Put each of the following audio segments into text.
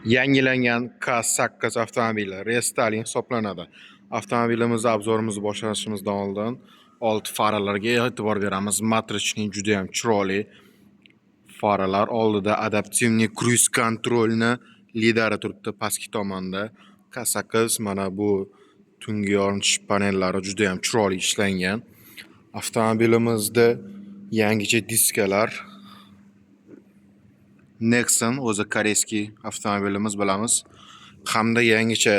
Yangilangan K8 avtomobili restyling hisoblanadi. Avtomobilimizni obzorimizni boshlashimizdan oldin old faralarga e'tibor beramiz. Matrichning juda ham chiroyli faralar, oldida adaptivniy cruise kontrolni lidari turibdi pastki tomonda. K8 mana bu tungi yoritish panellari juda ham chiroyli ishlangan. Avtomobilimizda yangicha diskalar, Nexon o'zi koreyskiy avtomobilimiz bilamiz. Hamda yangicha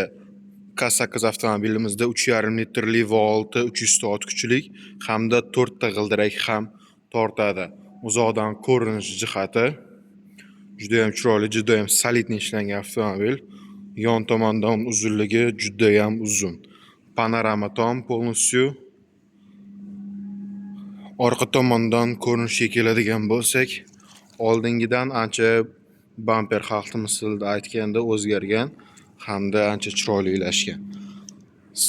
K8 avtomobilimizda 3,5 litrli V6 300 soat kuchlik hamda 4 ta g'ildirak ham tortadi. Uzoqdan ko'rinish jihati juda ham chiroyli, juda ham solidni ishlangan avtomobil. Yon tomondan uzunligi juda ham uzun. Panorama tom polностью. Orqa tomondan ko'rinishga keladigan bo'lsak, oldingidan ancha bamper xalqi mislida aytganda o'zgargan hamda ancha chiroylilashgan.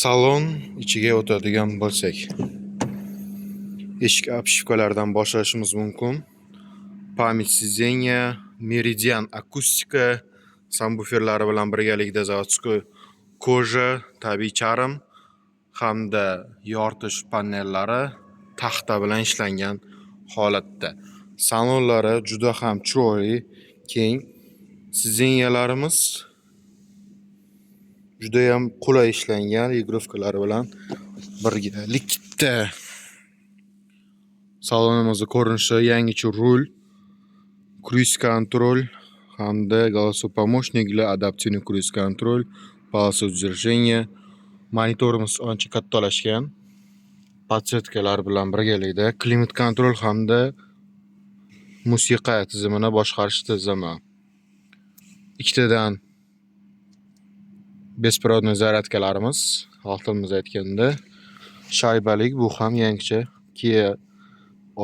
Salon ichiga o'tadigan bo'lsak, eshik obshivkalardan boshlashimiz mumkin. Pamять сиденья, Meridian akustika, subwooferlari bilan birgalikda заводской koja, tabiiy charm hamda yoritish panellari taxta bilan ishlangan holatda. Salonlari juda ham chiroyli, keng. Sidenyalarimiz juda ham qulay ishlangan igrovkalari bilan birgalikda. Salonimizning ko'rinishi yangicha rul, cruise control hamda голосовой помощникlar, adaptivniy cruise control, полоса движения. Monitorimiz ancha kattalashgan. Podsetkalar bilan birgalikda klimat kontrol hamda musiqa tizimini boshqarish tizimi. Ikkitadan беспроводной zaryadkalarimiz, xalq tilimiz aytganda shaybalik, bu ham yangicha Kia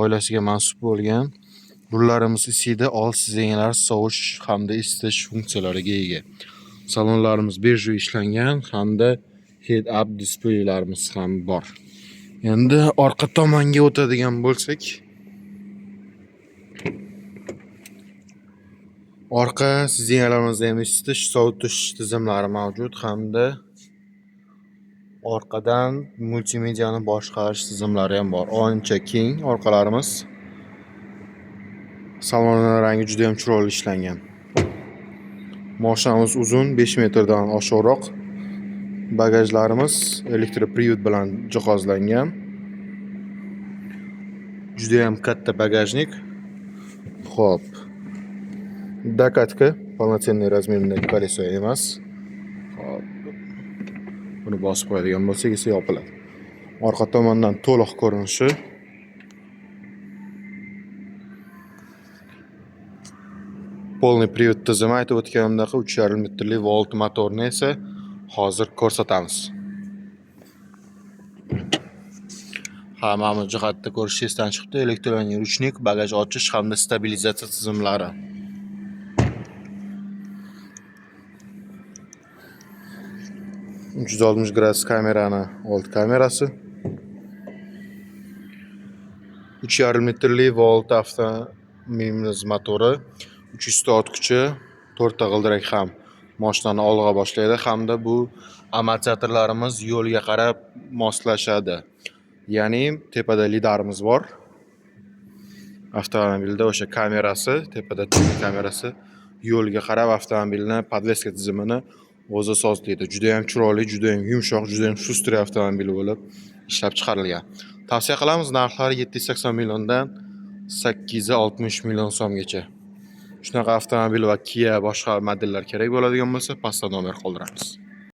oilasiga mansub bo'lgan. Rullarimiz isida, old sidenyalar sovish hamda isitish funksiyalariga ega. Salonlarimiz bejoy ishlangan hamda head up displeylarimiz ham bor. Endi orqa tomonga o'tadigan bo'lsak, orqa sidenyalarimizda ham isitish, sovutish tizimlari mavjud hamda orqadan multimediani boshqarish tizimlari ham bor. Ancha keng orqalarimiz. Salonning rangi juda ham chiroyli ishlangan. Mashinamiz uzun, 5 metrdan oshiqroq. Bagajlarimiz elektroprivod bilan jihozlangan. Juda ham katta bagajnik. Xo'p. Dakatka полноценный размердagi koleso emas. Xo'p. Buni bosib qo'yadigan bo'lsak esa yopiladi. Orqa tomondan to'liq ko'rinishi. Полный привод tizimi aytib o'tganimdek 3,5 litrli V6 motorni esa hozir ko'rsatamiz. Mana bu jihatda ko'rish esdan chiqdi. Elektron ruchnik, bagaj ochish hamda stabilizatsiya tizimlari. %60 kamerani old kamerasi. 3,5 litrli V6 avtomobilimiz motori, 300 soat kuchi, 4 ta g'ildirak ham mashinani olg'a boshlaydi hamda bu amortizatorlarimiz yo'lga qarab moslashadi. Ya'ni tepada lidarimiz bor. Avtomobilda o'sha kamerasi, tepada kamerasi yo'lga qarab avtomobilni podveska tizimini o'zi sozlaydi. Juda ham chiroyli, juda ham yumshoq, juda ham shustri avtomobil bo'lib ishlab chiqarilgan. Tavsiya qilamiz, narxlari 780 milliondan 860 million so'mgacha. Shunaqa avtomobil va Kia boshqa modellar kerak bo'ladigan bo'lsa, pastda nomer qoldiramiz.